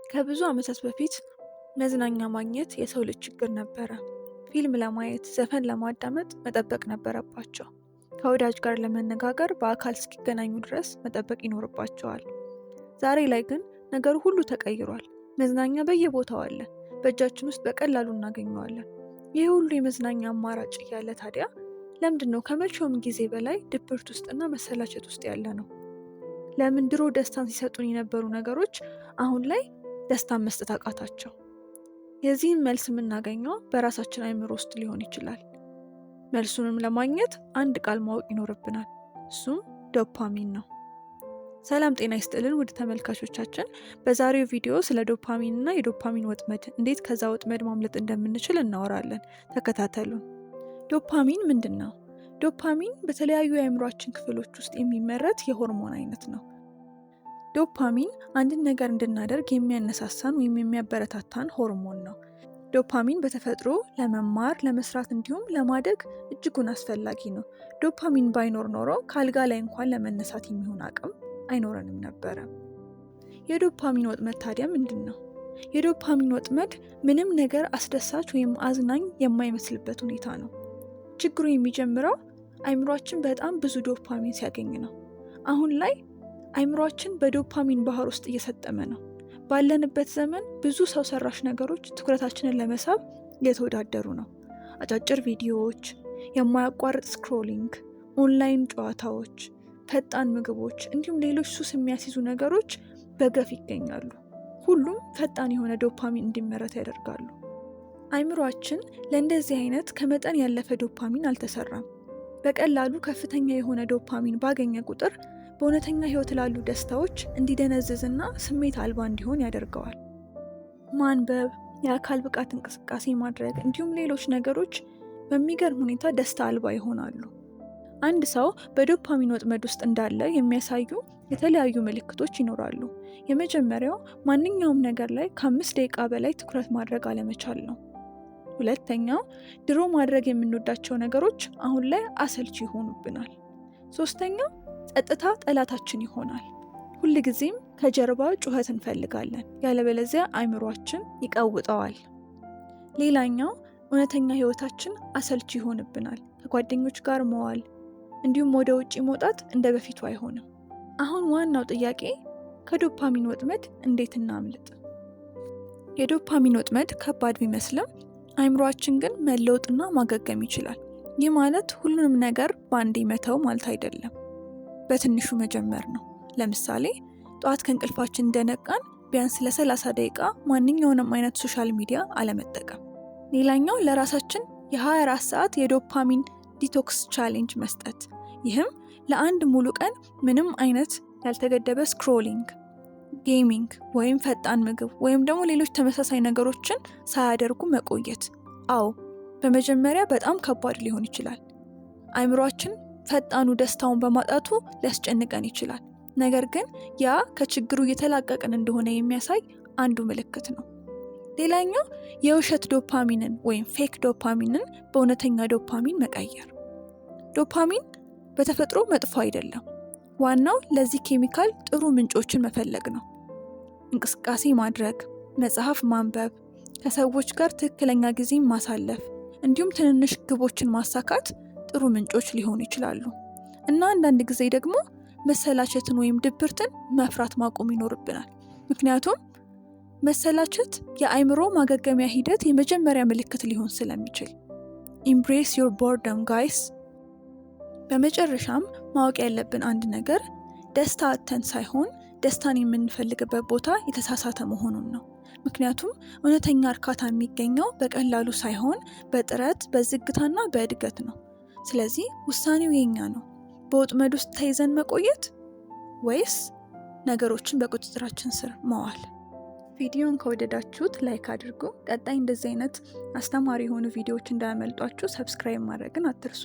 ከብዙ ዓመታት በፊት መዝናኛ ማግኘት የሰው ልጅ ችግር ነበረ። ፊልም ለማየት፣ ዘፈን ለማዳመጥ መጠበቅ ነበረባቸው። ከወዳጅ ጋር ለመነጋገር በአካል እስኪገናኙ ድረስ መጠበቅ ይኖርባቸዋል። ዛሬ ላይ ግን ነገሩ ሁሉ ተቀይሯል። መዝናኛ በየቦታው አለ፣ በእጃችን ውስጥ በቀላሉ እናገኘዋለን። ይህ ሁሉ የመዝናኛ አማራጭ እያለ ታዲያ ለምንድን ነው ከመቼውም ጊዜ በላይ ድብርት ውስጥና መሰላቸት ውስጥ ያለ ነው? ለምን ድሮ ደስታን ሲሰጡን የነበሩ ነገሮች አሁን ላይ ደስታን መስጠት አቃታቸው? የዚህም መልስ የምናገኘው በራሳችን አእምሮ ውስጥ ሊሆን ይችላል። መልሱንም ለማግኘት አንድ ቃል ማወቅ ይኖርብናል። እሱም ዶፓሚን ነው። ሰላም ጤና ይስጥልን ውድ ተመልካቾቻችን፣ በዛሬው ቪዲዮ ስለ ዶፓሚን እና የዶፓሚን ወጥመድ፣ እንዴት ከዛ ወጥመድ ማምለጥ እንደምንችል እናወራለን። ተከታተሉን። ዶፓሚን ምንድን ነው? ዶፓሚን በተለያዩ የአእምሯችን ክፍሎች ውስጥ የሚመረት የሆርሞን አይነት ነው። ዶፓሚን አንድን ነገር እንድናደርግ የሚያነሳሳን ወይም የሚያበረታታን ሆርሞን ነው። ዶፓሚን በተፈጥሮ ለመማር፣ ለመስራት እንዲሁም ለማደግ እጅጉን አስፈላጊ ነው። ዶፓሚን ባይኖር ኖሮ ከአልጋ ላይ እንኳን ለመነሳት የሚሆን አቅም አይኖረንም ነበረ። የዶፓሚን ወጥመድ ታዲያ ምንድን ነው? የዶፓሚን ወጥመድ ምንም ነገር አስደሳች ወይም አዝናኝ የማይመስልበት ሁኔታ ነው። ችግሩ የሚጀምረው አእምሯችን በጣም ብዙ ዶፓሚን ሲያገኝ ነው። አሁን ላይ አእምሯችን በዶፓሚን ባህር ውስጥ እየሰጠመ ነው። ባለንበት ዘመን ብዙ ሰው ሰራሽ ነገሮች ትኩረታችንን ለመሳብ እየተወዳደሩ ነው። አጫጭር ቪዲዮዎች፣ የማያቋርጥ ስክሮሊንግ፣ ኦንላይን ጨዋታዎች፣ ፈጣን ምግቦች እንዲሁም ሌሎች ሱስ የሚያስይዙ ነገሮች በገፍ ይገኛሉ። ሁሉም ፈጣን የሆነ ዶፓሚን እንዲመረት ያደርጋሉ። አእምሯችን ለእንደዚህ አይነት ከመጠን ያለፈ ዶፓሚን አልተሰራም። በቀላሉ ከፍተኛ የሆነ ዶፓሚን ባገኘ ቁጥር በእውነተኛ ህይወት ላሉ ደስታዎች እንዲደነዝዝና ስሜት አልባ እንዲሆን ያደርገዋል። ማንበብ፣ የአካል ብቃት እንቅስቃሴ ማድረግ እንዲሁም ሌሎች ነገሮች በሚገርም ሁኔታ ደስታ አልባ ይሆናሉ። አንድ ሰው በዶፓሚን ወጥመድ ውስጥ እንዳለ የሚያሳዩ የተለያዩ ምልክቶች ይኖራሉ። የመጀመሪያው ማንኛውም ነገር ላይ ከ5 ደቂቃ በላይ ትኩረት ማድረግ አለመቻል ነው። ሁለተኛው ድሮ ማድረግ የምንወዳቸው ነገሮች አሁን ላይ አሰልቺ ይሆኑብናል። ሶስተኛው ጸጥታ ጠላታችን ይሆናል። ሁልጊዜም ከጀርባ ጩኸት እንፈልጋለን፣ ያለበለዚያ አእምሯችን ይቀውጠዋል። ሌላኛው እውነተኛ ህይወታችን አሰልቺ ይሆንብናል። ከጓደኞች ጋር መዋል እንዲሁም ወደ ውጪ መውጣት እንደ በፊቱ አይሆንም። አሁን ዋናው ጥያቄ ከዶፓሚን ወጥመድ እንዴት እናምልጥ? የዶፓሚን ወጥመድ ከባድ ቢመስልም አእምሯችን ግን መለወጥና ማገገም ይችላል። ይህ ማለት ሁሉንም ነገር በአንዴ መተው ማለት አይደለም። በትንሹ መጀመር ነው። ለምሳሌ ጠዋት ከእንቅልፋችን እንደነቃን ቢያንስ ለ30 ደቂቃ ማንኛውንም አይነት ሶሻል ሚዲያ አለመጠቀም። ሌላኛው ለራሳችን የ24 ሰዓት የዶፓሚን ዲቶክስ ቻሌንጅ መስጠት። ይህም ለአንድ ሙሉ ቀን ምንም አይነት ያልተገደበ ስክሮሊንግ፣ ጌሚንግ ወይም ፈጣን ምግብ ወይም ደግሞ ሌሎች ተመሳሳይ ነገሮችን ሳያደርጉ መቆየት። አዎ በመጀመሪያ በጣም ከባድ ሊሆን ይችላል። አእምሯችን ፈጣኑ ደስታውን በማጣቱ ሊያስጨንቀን ይችላል። ነገር ግን ያ ከችግሩ እየተላቀቅን እንደሆነ የሚያሳይ አንዱ ምልክት ነው። ሌላኛው የውሸት ዶፓሚንን ወይም ፌክ ዶፓሚንን በእውነተኛ ዶፓሚን መቀየር። ዶፓሚን በተፈጥሮ መጥፎ አይደለም። ዋናው ለዚህ ኬሚካል ጥሩ ምንጮችን መፈለግ ነው። እንቅስቃሴ ማድረግ፣ መጽሐፍ ማንበብ፣ ከሰዎች ጋር ትክክለኛ ጊዜ ማሳለፍ እንዲሁም ትንንሽ ግቦችን ማሳካት ጥሩ ምንጮች ሊሆኑ ይችላሉ። እና አንዳንድ ጊዜ ደግሞ መሰላቸትን ወይም ድብርትን መፍራት ማቆም ይኖርብናል። ምክንያቱም መሰላቸት የአእምሮ ማገገሚያ ሂደት የመጀመሪያ ምልክት ሊሆን ስለሚችል። ኢምብሬስ ዮር ቦርደም ጋይስ። በመጨረሻም ማወቅ ያለብን አንድ ነገር ደስታ አጥተን ሳይሆን ደስታን የምንፈልግበት ቦታ የተሳሳተ መሆኑን ነው። ምክንያቱም እውነተኛ እርካታ የሚገኘው በቀላሉ ሳይሆን በጥረት፣ በዝግታና በእድገት ነው። ስለዚህ ውሳኔው የኛ ነው። በወጥመድ ውስጥ ተይዘን መቆየት ወይስ ነገሮችን በቁጥጥራችን ስር ማዋል? ቪዲዮን ከወደዳችሁት ላይክ አድርጉ። ቀጣይ እንደዚህ አይነት አስተማሪ የሆኑ ቪዲዮዎች እንዳያመልጧችሁ ሰብስክራይብ ማድረግን አትርሱ።